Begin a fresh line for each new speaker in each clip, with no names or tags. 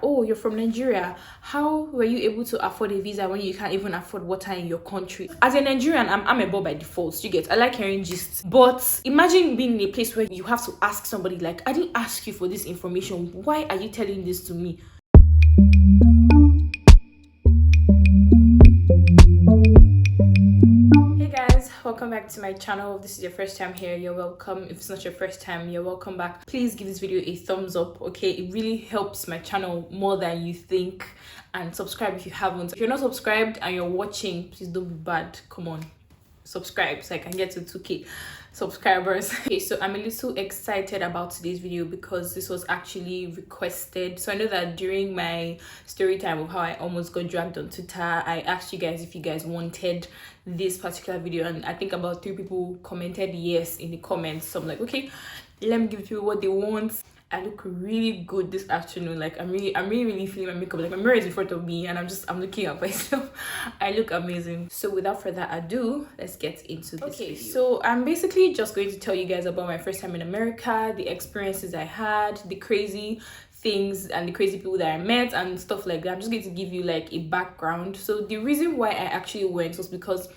Oh, you're from Nigeria. How were you able to afford a visa when you can't even afford water in your country? As a Nigerian, I'm a by default. You get, I like hearing gists. But imagine being in a place where you have to ask somebody like, I didn't ask you for this information. Why are you telling this to me? Hey guys, welcome back to my channel. If this is your first time here, you're welcome. If it's not your first time, you're welcome back. Please give this video a thumbs up, okay? It really helps my channel more than you think. And subscribe if you haven't. If you're not subscribed and you're watching, please don't be bad. Come on, subscribe so I can get to 2K subscribers. Okay, so I'm a little excited about today's video because this was actually requested. So I know that during my story time of how I almost got dragged on Twitter, I asked you guys if you guys wanted this particular video, and I think about 3 people commented yes in the comments. So I'm like, okay, let me give people what they want. I look really good this afternoon. Like I'm really feeling my makeup. Like my mirror is in front of me and I'm looking at myself. I look amazing. So without further ado, let's get into this video. So I'm basically just going to tell you guys about my first time in America, the experiences I had, the crazy things and the crazy people that I met and stuff like that. I'm just going to give you like a background. So the reason why I actually went was because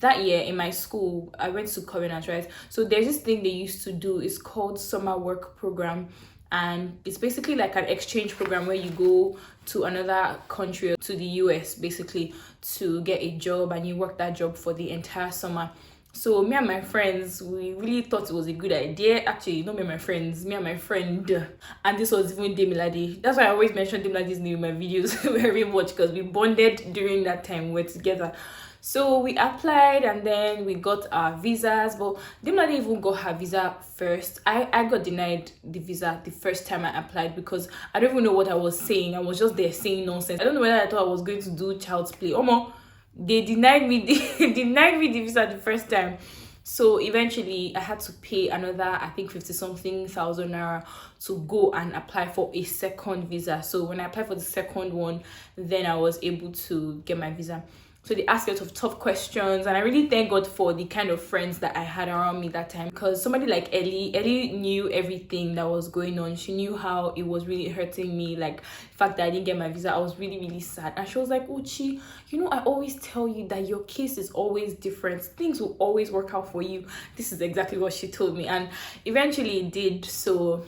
that year in my school, I went to Covenant, right? So there's this thing they used to do. It's called summer work program. And it's basically like an exchange program where you go to another country, to the US basically, to get a job, and you work that job for the entire summer. So me and my friends, we really thought it was a good idea. Actually, not me and my friends, me and my friend. And this was even Demilade. That's why I always mention Demilade's name in my videos very much, because we bonded during that time. We were together. So we applied and then we got our visas, but Demilade even got her visa first. I got denied the visa the first time I applied because I don't even know what I was saying. I was just there saying nonsense. I don't know whether I thought I was going to do child's play. They denied me the visa the first time. So eventually I had to pay another, I think 50-something thousand naira to go and apply for a second visa. So when I applied for the second one, then I was able to get my visa. So they asked a lot of tough questions, and I really thank God for the kind of friends that I had around me that time, because somebody like Ellie knew everything that was going on. She knew how it was really hurting me, like the fact that I didn't get my visa. I was really sad, and she was like, Uchi, I always tell you that your case is always different. Things will always work out for you. This is exactly what she told me, and eventually it did. So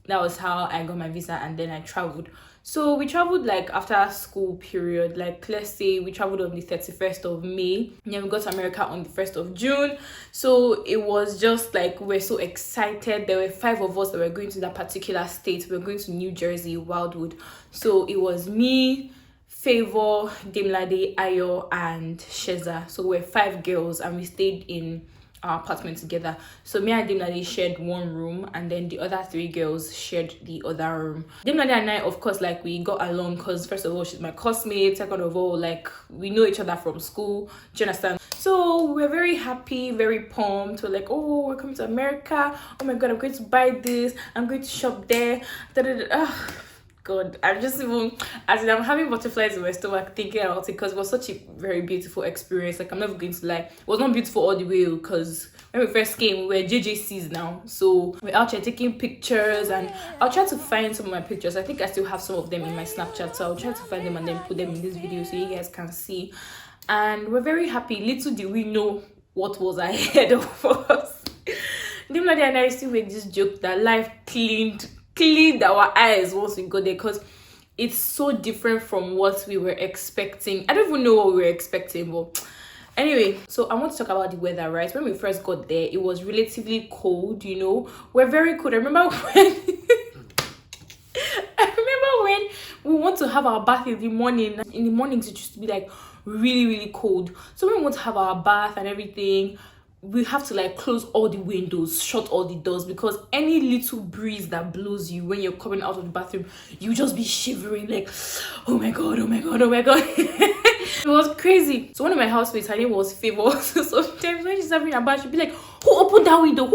that was how I got my visa, and then I traveled. So we traveled like after school period, like let's say we traveled on the 31st of May, and then we got to America on the 1st of June. So it was just like, we're so excited. There were 5 of us that were going to that particular state. We were going to New Jersey, Wildwood. So it was me, Favor, Demilade, Ayo, and Sheza. So we're 5 girls, and we stayed in our apartment together. So me and Demilade shared one room, and then the other 3 girls shared the other room. Demilade and I, of course, like we got along because first of all, she's my classmate. Second of all, like we know each other from school. Do you understand? So we're very happy, very pumped. We're like, oh, we're coming to America. Oh my God, I'm going to buy this. I'm going to shop there. God, I'm just even, as in I'm having butterflies in my stomach thinking about it, because it was such a very beautiful experience. Like I'm never going to lie, it was not beautiful all the way, because when we first came, we were JJCs now, so we're out here taking pictures, and I'll try to find some of my pictures. I think I still have some of them in my Snapchat, so I'll try to find them and then put them in this video so you guys can see. And we're very happy. Little did we know what was ahead of us. Demilade and I still make this joke that life cleaned our eyes once we got there, because it's so different from what we were expecting. I don't even know what we were expecting, but anyway, so I want to talk about the weather, right? When we first got there, it was relatively cold, we're very cold. I remember when we want to have our bath in the morning. In the mornings, it used to be like really cold. So when we want to have our bath and everything, we have to like close all the windows, shut all the doors, because any little breeze that blows you when you're coming out of the bathroom, you just be shivering like, oh my god. It was crazy. So one of my housemates, her name was Favor. So sometimes when she's having a bath, she'd be like, who opened that window?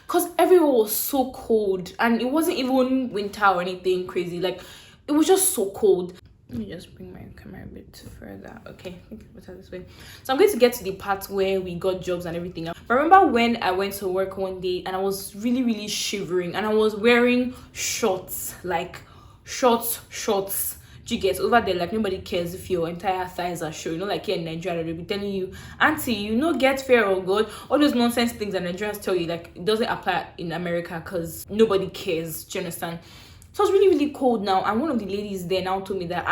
Because everyone was so cold, and it wasn't even winter or anything crazy. Like it was just so cold. Let me just bring my camera a bit further. Okay, I think it's better this way. So I'm going to get to the part where we got jobs and everything. I remember when I went to work one day and I was really shivering, and I was wearing shorts, like shorts. Do you get over there? Like nobody cares if your entire thighs are showing. You know, like here in Nigeria, they'll be telling you, Auntie, you know, get fair or good. All those nonsense things that Nigerians tell you, like it doesn't apply in America because nobody cares. Do you understand? So it's really, really cold now, and one of the ladies there now told me that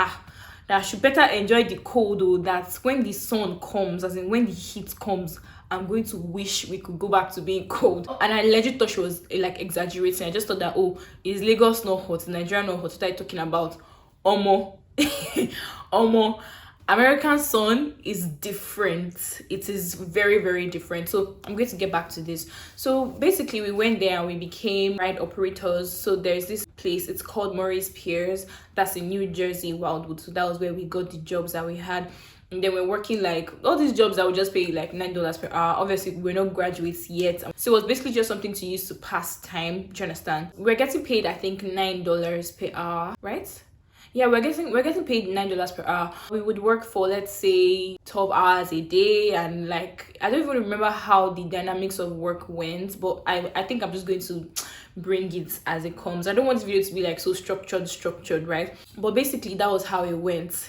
that I should better enjoy the cold, though, that when the sun comes, as in when the heat comes, I'm going to wish we could go back to being cold. And I legit thought she was like exaggerating. I just thought that, oh, is Lagos not hot? Is Nigeria not hot? What are you talking about? Omo. Omo. American sun is different. It is very, very different. So I'm going to get back to this. So basically we went there and we became ride operators. So there's this place, it's called Maurice Piers, that's in New Jersey, Wildwood. So that was where we got the jobs that we had. And then we're working like all these jobs that would just pay like $9 per hour. Obviously we're not graduates yet, so it was basically just something to use to pass time. Do you understand? We're getting paid, I think, $9 per hour, right? Yeah, we're getting paid $9 per hour. We would work for, let's say, 12 hours a day, and like I don't even remember how the dynamics of work went, but I think I'm just going to bring it as it comes. I don't want this video to be like so structured, right? But basically that was how it went.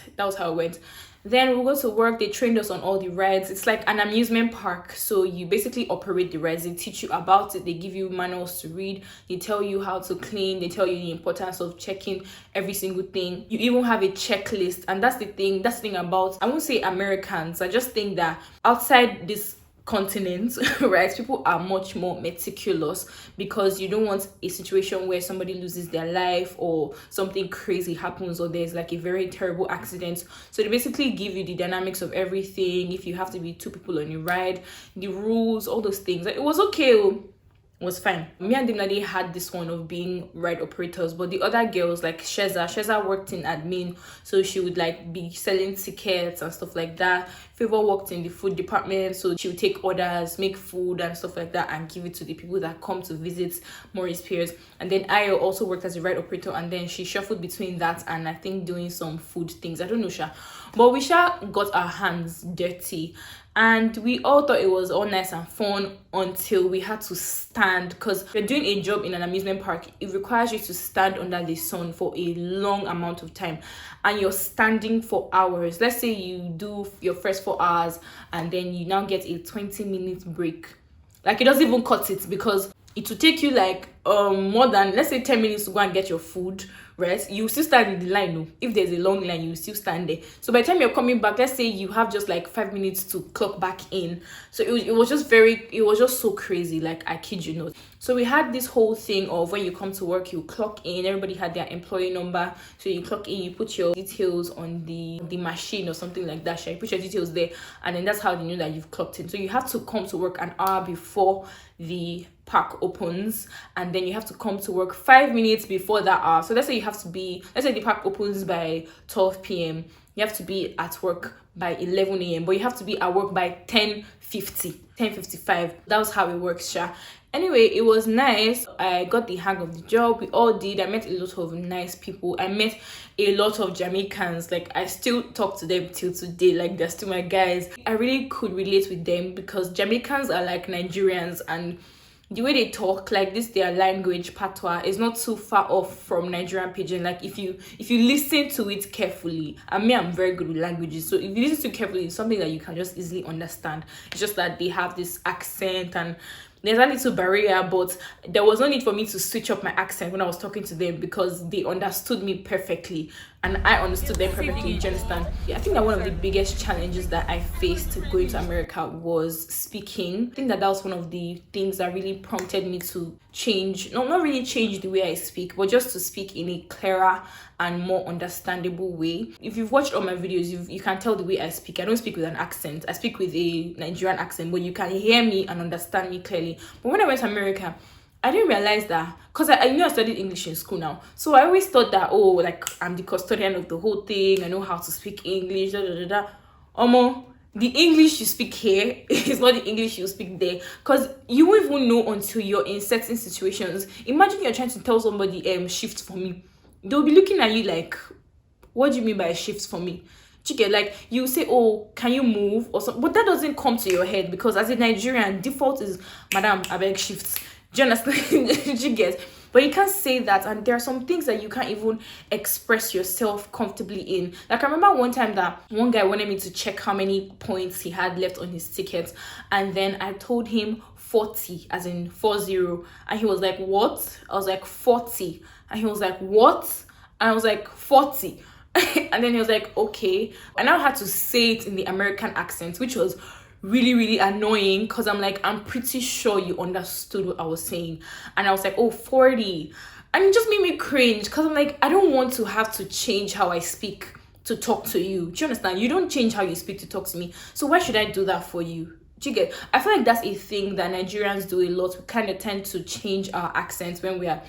Then we go to work. They trained us on all the rides. It's like an amusement park, so you basically operate the rides. They teach you about it. They give you manuals to read. They tell you how to clean. They tell you the importance of checking every single thing. You even have a checklist, and that's the thing about, I won't say Americans, I just think that outside this continent, right, people are much more meticulous, because you don't want a situation where somebody loses their life or something crazy happens, or there's like a very terrible accident. So they basically give you the dynamics of everything. If you have to be 2 people on your ride, the rules, all those things. Like, it was okay. It was fine. Me and Dimnadi had this one of being ride operators, but the other girls, like Sheza worked in admin, so she would like be selling tickets and stuff like that. Favor worked in the food department, so she would take orders, make food and stuff like that, and give it to the people that come to visit Maurice Piers. And then Ayo also worked as a ride operator, and then she shuffled between that and I think doing some food things. I don't know, but we got our hands dirty. And we all thought it was all nice and fun until we had to stand, because you're doing a job in an amusement park. It requires you to stand under the sun for a long amount of time, and you're standing for hours. Let's say you do your first 4 hours and then you now get a 20-minute break. Like, it doesn't even cut it, because it will take you like more than, let's say, 10 minutes to go and get your food, right? You still stand in the line. No, if there's a long line, you still stand there. So by the time you're coming back, let's say you have just like 5 minutes to clock back in. So it was just so crazy. Like, I kid you not. So we had this whole thing of when you come to work, you clock in. Everybody had their employee number, so you clock in, you put your details on the machine or something like that. You put your details there, and then that's how they know that you've clocked in. So you have to come to work an hour before the park opens, and then you have to come to work 5 minutes before that hour. So let's say the park opens by 12 p.m. You have to be at work by 11 a.m. but you have to be at work by 10:55. That was how it works, Anyway, it was nice. I got the hang of the job. We all did. I met a lot of nice people. I met a lot of Jamaicans. Like, I still talk to them till today. Like, they're still my guys. I really could relate with them, because Jamaicans are like Nigerians, and the way they talk, like this, their language, patois, is not too far off from Nigerian pidgin. Like, if you listen to it carefully, I'm very good with languages, so if you listen to it carefully, it's something that you can just easily understand. It's just that they have this accent, and there's a little barrier, but there was no need for me to switch up my accent when I was talking to them, because they understood me perfectly and I understood them perfectly. Do you understand? I think that one of the biggest challenges that I faced going to America was speaking. I think that was one of the things that really prompted me to change, not really change the way I speak, but just to speak in a clearer and more understandable way. If you've watched all my videos, you can tell the way I speak. I don't speak with an accent. I speak with a Nigerian accent, but you can hear me and understand me clearly. But when I went to America, I didn't realize that, because I knew I studied English in school now. So I always thought that, oh, like, I'm the custodian of the whole thing. I know how to speak English, Omo, the English you speak here is not the English you speak there, because you won't even know until you're in certain situations. Imagine you're trying to tell somebody, shift for me. They'll be looking at you like, what do you mean by shift for me? Do you get, like, you say, oh, can you move or something, but that doesn't come to your head, because as a Nigerian, default is, madam, I beg shifts. Do you understand? Do you get? But you can't say that, and there are some things that you can't even express yourself comfortably in. Like I remember one time that one guy wanted me to check how many points he had left on his ticket, and then I told him 40, as in 40, and he was like, what? I was like, 40, and he was like, what? And I was like, 40. And then he was like, okay. And I had to say it in the American accent, which was really, really annoying, because I'm like, I'm pretty sure you understood what I was saying. And I was like, oh, 40. And it just made me cringe, because I'm like, I don't want to have to change how I speak to talk to you. Do you understand? You don't change how you speak to talk to me. So why should I do that for you? Do you get? I feel like that's a thing that Nigerians do a lot. We kind of tend to change our accents when we are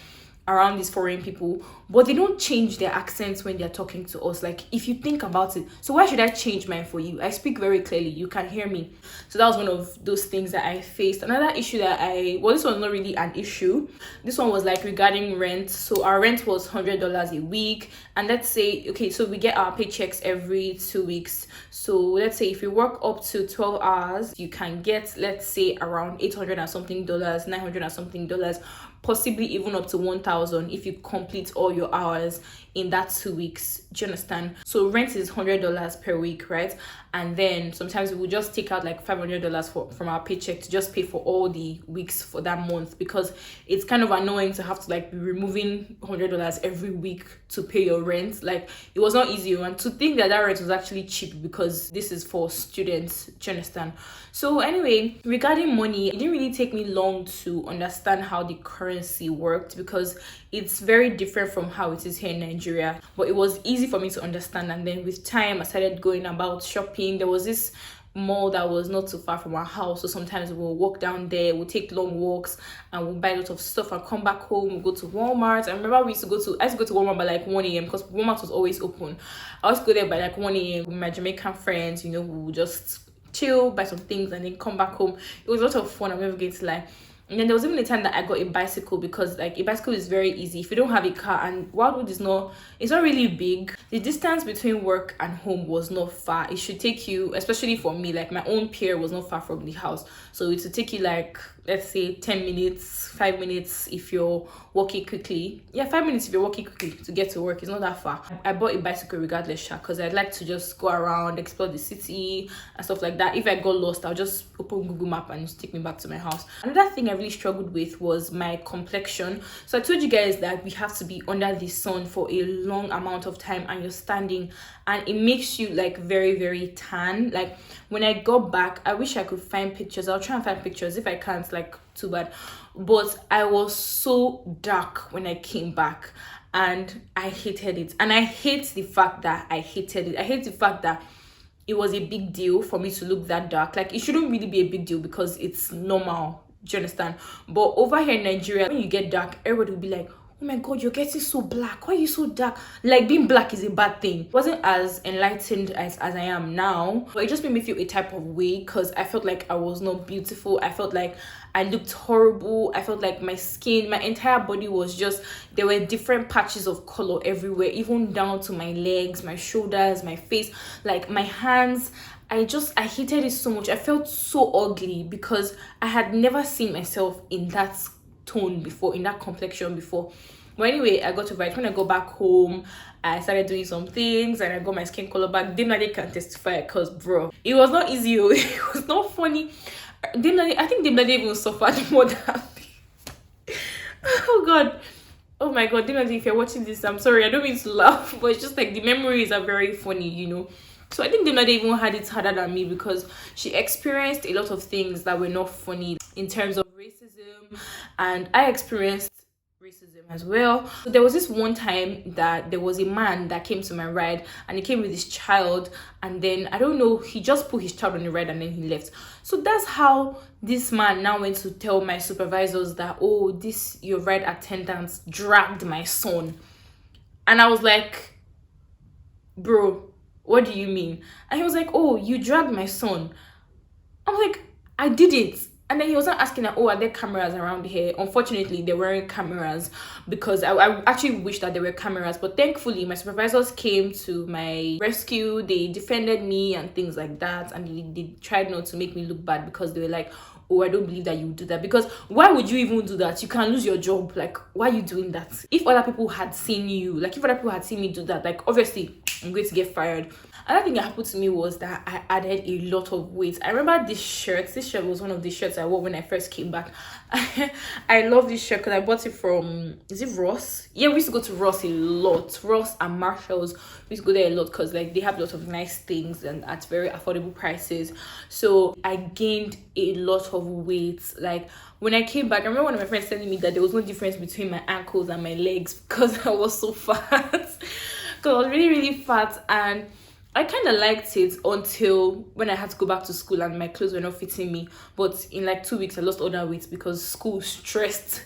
around these foreign people, but they don't change their accents when they're talking to us. Like, if you think about it, so why should I change mine for you? I speak very clearly, you can hear me. So that was one of those things that I faced. Another issue that this was not really an issue. This one was like regarding rent. So our rent was $100 a week, and let's say, okay, so we get our paychecks every 2 weeks. So let's say if you work up to 12 hours, you can get, let's say, around $800 and something dollars, $900 and something dollars, possibly even up to 1,000 if you complete all your hours in that 2 weeks. Do you understand? So rent is $100 per week, right? And then sometimes we will just take out like $500 from our paycheck to just pay for all the weeks for that month, because it's kind of annoying to have to like be removing $100 every week to pay your rent. Like, it was not easy, and to think that rent was actually cheap, because this is for students. Do you understand? So anyway, regarding money, it didn't really take me long to understand how the currency worked, because it's very different from how it is here in Nigeria, but it was easy for me to understand. And then with time, I started going about shopping. There was this mall that was not too far from our house, so sometimes we'll walk down there, we'll take long walks, and we'll buy a lot of stuff and come back home. We'll go to Walmart. I remember I used to go to Walmart by like 1 a.m. because Walmart was always open. I always go there by like 1 a.m. with my Jamaican friends. You know, we would just chill, buy some things, and then come back home. It was a lot of fun, I'm never going to lie. And then there was even a time that I got a bicycle, because like a bicycle is very easy if you don't have a car, and Wildwood it's not really big. The distance between work and home was not far. It should take you, especially for me, like my own pier was not far from the house, so it would take you like, let's say 10 minutes, 5 minutes if you're walking quickly. Yeah, 5 minutes if you're walking quickly to get to work. It's not that far. I bought a bicycle regardless, because I'd like to just go around, explore the city and stuff like that. If I got lost, I'll just open Google Map and just take me back to my house. Another thing I really struggled with was my complexion. So I told you guys that we have to be under the sun for a long amount of time, and you're standing, and it makes you like very, very tan. Like, when I got back, I wish I could find pictures. I'll try and find pictures. If I can't, like, too bad. But I was so dark when I came back, and I hated it. And I hate the fact that I hated it. I hate the fact that it was a big deal for me to look that dark. Like, it shouldn't really be a big deal, because it's normal. Do you understand? But over here in Nigeria, when you get dark, everybody will be like, oh my god, you're getting so black. Why are you so dark? Like, being black is a bad thing. It wasn't as enlightened as I am now, but it just made me feel a type of way, because I felt like I was not beautiful. I felt like I looked horrible. I felt like my skin, my entire body was just, there were different patches of color everywhere, even down to my legs, my shoulders, my face, like my hands. I hated it so much. I felt so ugly, because I had never seen myself in that tone before, in that complexion before. But anyway, I got over it. When I go back home, I started doing some things, and I got my skin color back. They can testify, because bro, it was not easy. It was not funny. I think they even suffered more than me. Oh god. Oh my god, Dimadi, if you're watching this, I'm sorry. I don't mean to laugh, but it's just like the memories are very funny, you know. So I think Dimadi even had it harder than me, because she experienced a lot of things that were not funny in terms of racism, and I experienced racism as well. So there was this one time that there was a man that came to my ride, and he came with his child, and then I don't know, he just put his child on the ride and then he left. So that's how this man now went to tell my supervisors that, oh, this your ride attendant dragged my son. And I was like, bro, what do you mean? And he was like, oh, you dragged my son. I'm like, I did it. And then he was not asking that, oh, are there cameras around here? Unfortunately, there weren't cameras, because I actually wish that there were cameras. But thankfully, my supervisors came to my rescue. They defended me and things like that. And they tried not to make me look bad, because they were like, oh, I don't believe that you would do that. Because why would you even do that? You can lose your job. Like, why are you doing that? If other people had seen you, like if other people had seen me do that, like obviously I'm going to get fired. Another thing that happened to me was that I added a lot of weight. I remember this shirt was one of the shirts I wore when I first came back. I love this shirt because I bought it from, is it Ross? Yeah, we used to go to Ross a lot. Ross and Marshalls, we used to go there a lot because like they have lots of nice things and at very affordable prices. So I gained a lot of weight. Like when I came back, I remember one of my friends telling me that there was no difference between my ankles and my legs because I was so fat. Because I was really, really fat, and I kind of liked it until when I had to go back to school and my clothes were not fitting me. But in like 2 weeks, I lost all that weight because school stressed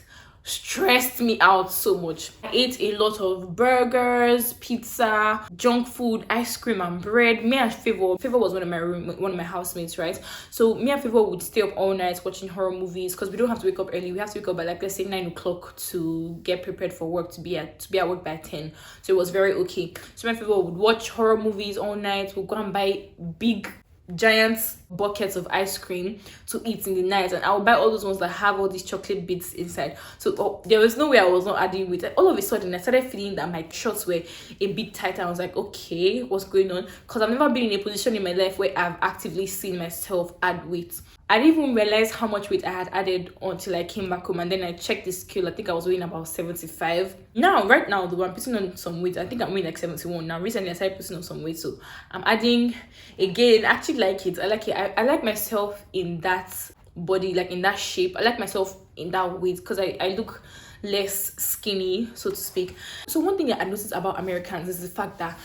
me out so much. I ate a lot of burgers, pizza, junk food, ice cream and bread. Me and Favor was one of my housemates, right? So me and Favor would stay up all night watching horror movies because we don't have to wake up early. We have to wake up by like, let's say 9 o'clock to get prepared for work, to be at work by 10. So it was very okay. So me and Favor would watch horror movies all night. We'll go and buy big giant buckets of ice cream to eat in the night, and I'll buy all those ones that have all these chocolate bits inside. So there was no way I was not adding weight. All of a sudden I started feeling that my shorts were a bit tighter. I was like, okay, what's going on? Because I've never been in a position in my life where I've actively seen myself add weight. I didn't even realize how much weight I had added until I came back home, and then I checked the scale. I think I was weighing about 75. Right now, though, I'm putting on some weight. I think I'm weighing like 71 now. Recently, I started putting on some weight, so I'm adding again. I actually like it. I like it. I like myself in that body, like in that shape. I like myself in that weight because I look less skinny, so to speak. So one thing that I noticed about Americans is the fact that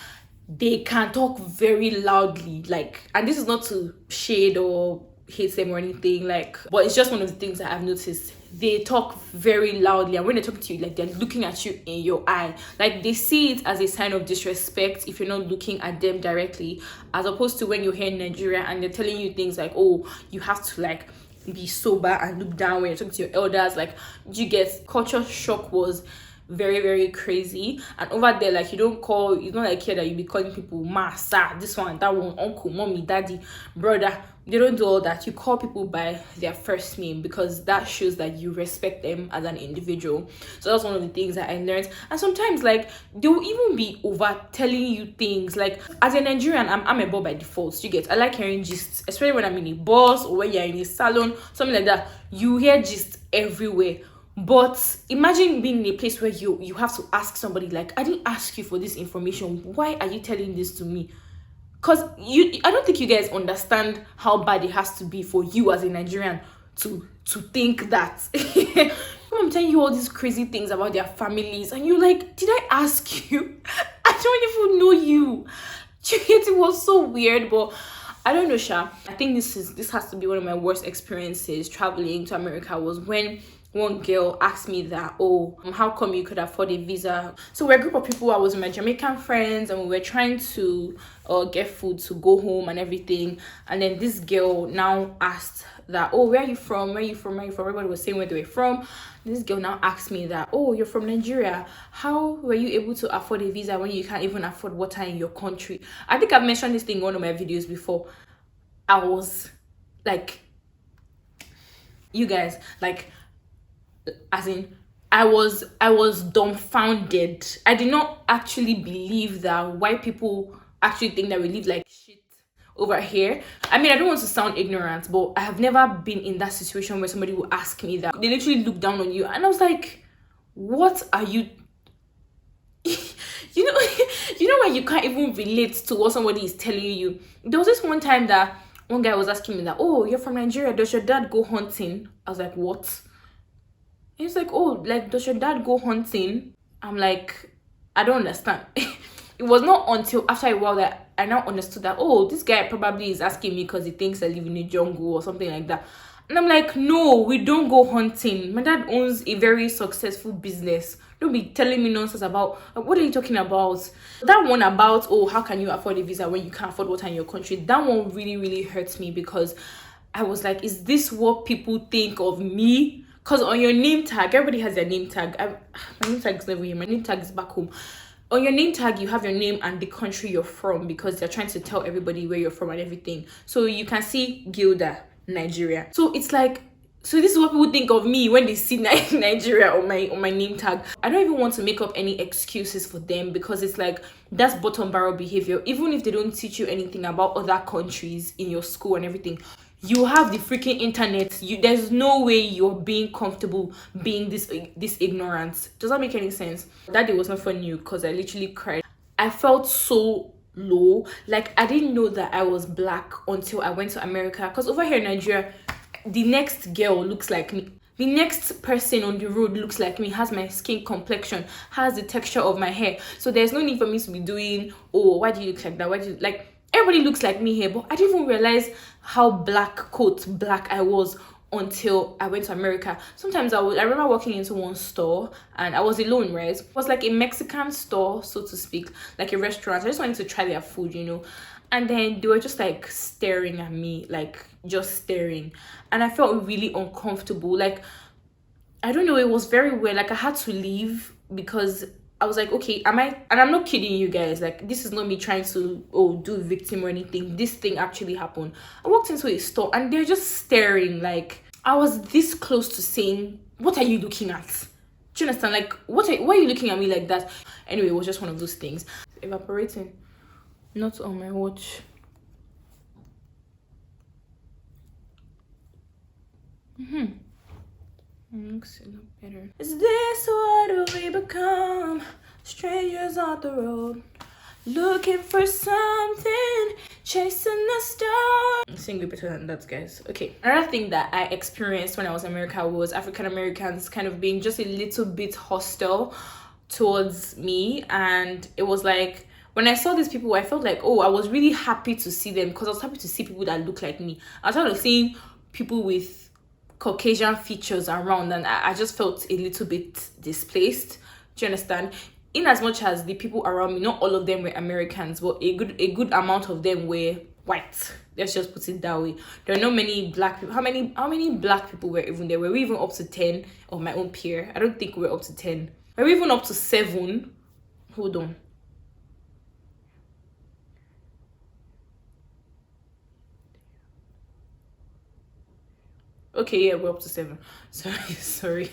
they can talk very loudly, like, and this is not to shade or hate them or anything, like, but it's just one of the things that I've noticed. They talk very loudly, and when they talk to you, like, they're looking at you in your eye. Like, they see it as a sign of disrespect if you're not looking at them directly, as opposed to when you're here in Nigeria and they're telling you things like, oh, you have to like be sober and look down when you're talking to your elders. Like, you get culture shock was very, very crazy. And over there, like, it's not like here that you be calling people ma, sir, this one, that one, uncle, mommy, daddy, brother. They don't do all that. You call people by their first name because that shows that you respect them as an individual. So that's one of the things that I learned. And sometimes, like, they will even be over telling you things. Like, as a Nigerian, I'm a boy by default. You get, I like hearing gist, especially when I'm in a bus or when you're in a salon, something like that. You hear gist everywhere. But imagine being in a place where you have to ask somebody, like, I didn't ask you for this information. Why are you telling this to me? Because I don't think you guys understand how bad it has to be for you as a Nigerian to think that. I'm telling you all these crazy things about their families, and you're like, did I ask you? I don't even know you. It was so weird, but I don't know, Sha. I think this has to be one of my worst experiences traveling to America, was when one girl asked me that, oh, how come you could afford a visa? So we're a group of people. I was with my Jamaican friends, and we were trying to get food to go home and everything. And then this girl now asked that, oh, where are you from? Where are you from? Where are you from? Everybody was saying where they were from. This girl now asked me that, oh, you're from Nigeria. How were you able to afford a visa when you can't even afford water in your country? I think I've mentioned this thing in one of my videos before. I was like, you guys, like, as in, I was dumbfounded. I did not actually believe that white people actually think that we live like shit over here. I mean, I don't want to sound ignorant, but I have never been in that situation where somebody will ask me that. They literally look down on you, and I was like, what are you you know when you can't even relate to what somebody is telling you. There was this one time that one guy was asking me that, oh, you're from Nigeria, does your dad go hunting? I was like, what? He's like, oh, like, does your dad go hunting? I'm like, I don't understand. It was not until after a while that I now understood that, oh, this guy probably is asking me because he thinks I live in a jungle or something like that. And I'm like, no, we don't go hunting. My dad owns a very successful business. Don't be telling me nonsense about, what are you talking about? That one about, oh, how can you afford a visa when you can't afford water in your country? That one really, really hurts me, because I was like, is this what people think of me? Because on your name tag, everybody has their name tag. My name tag is never here. My name tag is back home. On your name tag, you have your name and the country you're from, because they're trying to tell everybody where you're from and everything. So you can see Gilda. Nigeria. So it's like, so this is what people think of me when they see Nigeria on my name tag. I don't even want to make up any excuses for them, because it's like, that's bottom barrel behavior. Even if they don't teach you anything about other countries in your school and everything, you have the freaking internet. There's no way you're being comfortable being this ignorant. Does that make any sense? That day was not for you, because I literally cried. I felt so low. Like, I didn't know that I was black until I went to America, because over here in Nigeria, the next girl looks like me. The next person on the road looks like me, has my skin complexion, has the texture of my hair. So there's no need for me to be doing, oh, why do you look like that? Why do you like? Everybody looks like me here, but I didn't even realize how black I was until I went to America. Sometimes I remember walking into one store and I was alone, right? It was like a Mexican store, so to speak, like a restaurant. I just wanted to try their food, you know. And then they were just like staring at me, like just staring. And I felt really uncomfortable. Like, I don't know, it was very weird. Like, I had to leave because I was like, okay, and I'm not kidding you guys. Like, this is not me trying to, do victim or anything. This thing actually happened. I walked into a store and they're just staring. Like, I was this close to saying, what are you looking at? Do you understand? Like, why are you looking at me like that? Anyway, it was just one of those things. Evaporating. Not on my watch. Looks a lot better. Is this what we become? Strangers on the road, looking for something, chasing the star. I'm singing better than that, guys. Okay. Another thing that I experienced when I was in America was African Americans kind of being just a little bit hostile towards me. And it was like, when I saw these people, I felt like, I was really happy to see them, because I was happy to see people that look like me. I was tired of seeing people with Caucasian features around, and I just felt a little bit displaced. Do you understand? In as much as the people around me, not all of them were Americans, but a good amount of them were white. Let's just put it that way. There are not many black people. How many black people were even there? Were we even up to 10 of my own peer? I don't think we were up to 10. Were we even up to 7? Hold on. Okay, yeah, we're up to 7. Sorry.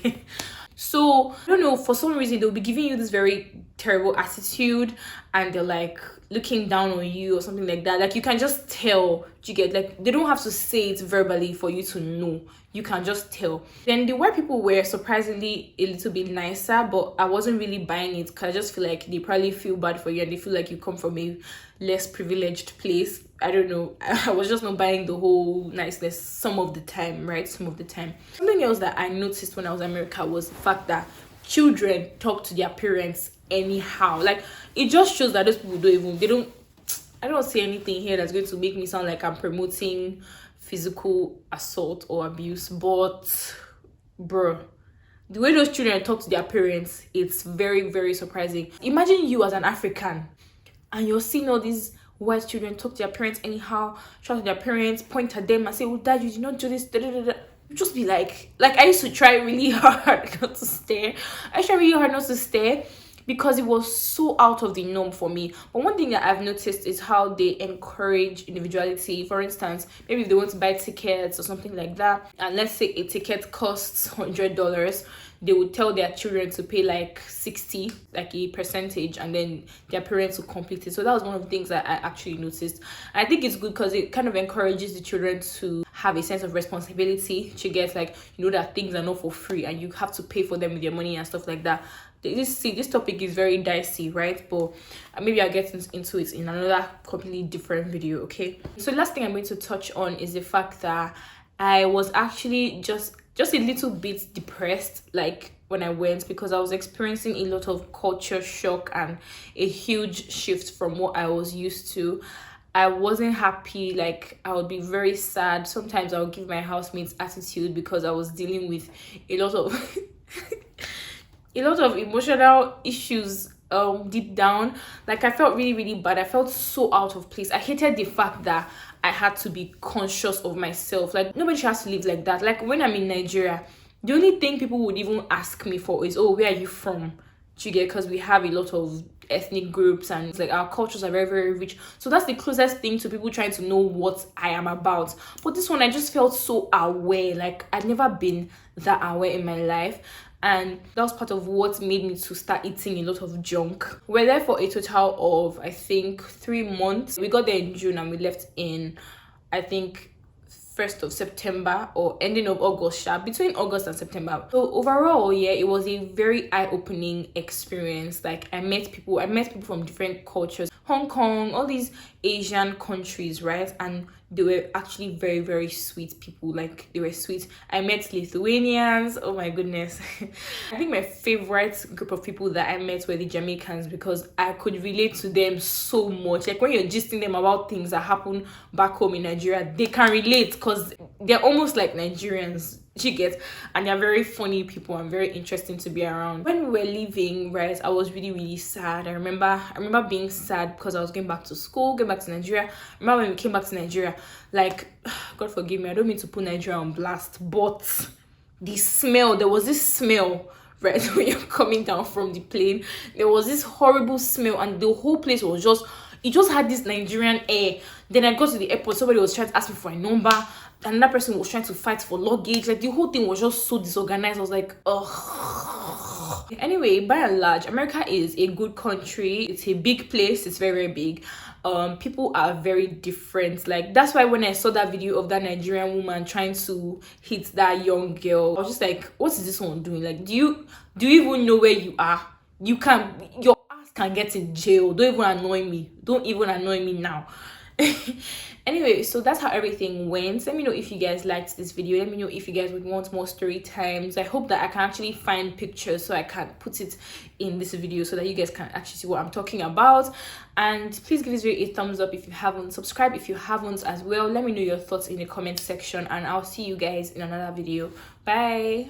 So, I don't know, for some reason, they'll be giving you this very terrible attitude, and they're like looking down on you or something like that. Like, you can just tell. You get, like, they don't have to say it verbally for you to know. You can just tell. Then the white people were surprisingly a little bit nicer, but I wasn't really buying it, because I just feel like they probably feel bad for you, and they feel like you come from a less privileged place. I don't know. I was just not buying the whole niceness some of the time, right? Some of the time. Something else that I noticed when I was in America was the fact that children talk to their parents anyhow. Like, it just shows that those people I don't say anything here that's going to make me sound like I'm promoting physical assault or abuse, but bro, the way those children talk to their parents, it's very, very surprising. Imagine you as an African and you're seeing all these white children talk to their parents anyhow, shout to their parents, point at them and say, oh, dad, you did not do this, da, da, da, da. Just be like I used to try really hard not to stare. Because it was so out of the norm for me. But one thing that I've noticed is how they encourage individuality. For instance, maybe if they want to buy tickets or something like that, and let's say a ticket costs $100, they would tell their children to pay like 60, like a percentage, and then their parents will complete it. So that was one of the things that I actually noticed. And I think it's good because it kind of encourages the children to have a sense of responsibility, to get, like, you know, that things are not for free and you have to pay for them with your money and stuff like that. This topic is very dicey, right? But maybe I'll get into it in another completely different video, okay? So the last thing I'm going to touch on is the fact that I was actually just a little bit depressed, like, when I went, because I was experiencing a lot of culture shock and a huge shift from what I was used to. I wasn't happy. Like, I would be very sad. Sometimes I would give my housemates attitude because I was dealing with a lot of a lot of emotional issues deep down. Like, I felt really, really bad. I felt so out of place. I hated the fact that I had to be conscious of myself. Like, nobody has to live like that. Like, when I'm in Nigeria, the only thing people would even ask me for is, oh, where are you from? Do you get? Because we have a lot of ethnic groups, and it's like our cultures are very, very rich. So that's the closest thing to people trying to know what I am about. But this one, I just felt so aware. Like, I'd never been that aware in my life, and that was part of what made me to start eating a lot of junk. We're there for a total of, I think, 3 months. We got there in June and we left in, I think, 1st of September or ending of August, between August and September. So overall, yeah, it was a very eye-opening experience. Like, I met people from different cultures, Hong Kong, all these Asian countries, right? And they were actually very, very sweet people. Like, they were sweet. I met Lithuanians. Oh my goodness. I think my favorite group of people that I met were the Jamaicans, because I could relate to them so much. Like, when you're gisting them about things that happen back home in Nigeria, they can relate because they're almost like Nigerians. You get, and they're very funny people and very interesting to be around. When we were leaving, right, I was really, really sad. I remember being sad because I was going back to school, going back to Nigeria. I remember when we came back to Nigeria, like, God forgive me, I don't mean to put Nigeria on blast, but the smell, there was this smell, right, when you're coming down from the plane, there was this horrible smell, and the whole place was just, it just had this Nigerian air. Then I got to the airport, somebody was trying to ask me for a number, another person was trying to fight for luggage. Like, the whole thing was just so disorganized. I was like, ugh. Anyway, by and large, America is a good country. It's a big place. It's very, very big. People are very different. Like, that's why when I saw that video of that Nigerian woman trying to hit that young girl, I was just like, what is this one doing? Like, do you even know where you are? Your ass can get in jail. Don't even annoy me. Don't even annoy me now. Anyway, so that's how everything went. Let me know if you guys liked this video. Let me know if you guys would want more story times. I hope that I can actually find pictures so I can put it in this video so that you guys can actually see what I'm talking about. And please give this video a thumbs up if you haven't. Subscribe if you haven't as well. Let me know your thoughts in the comment section, and I'll see you guys in another video. Bye.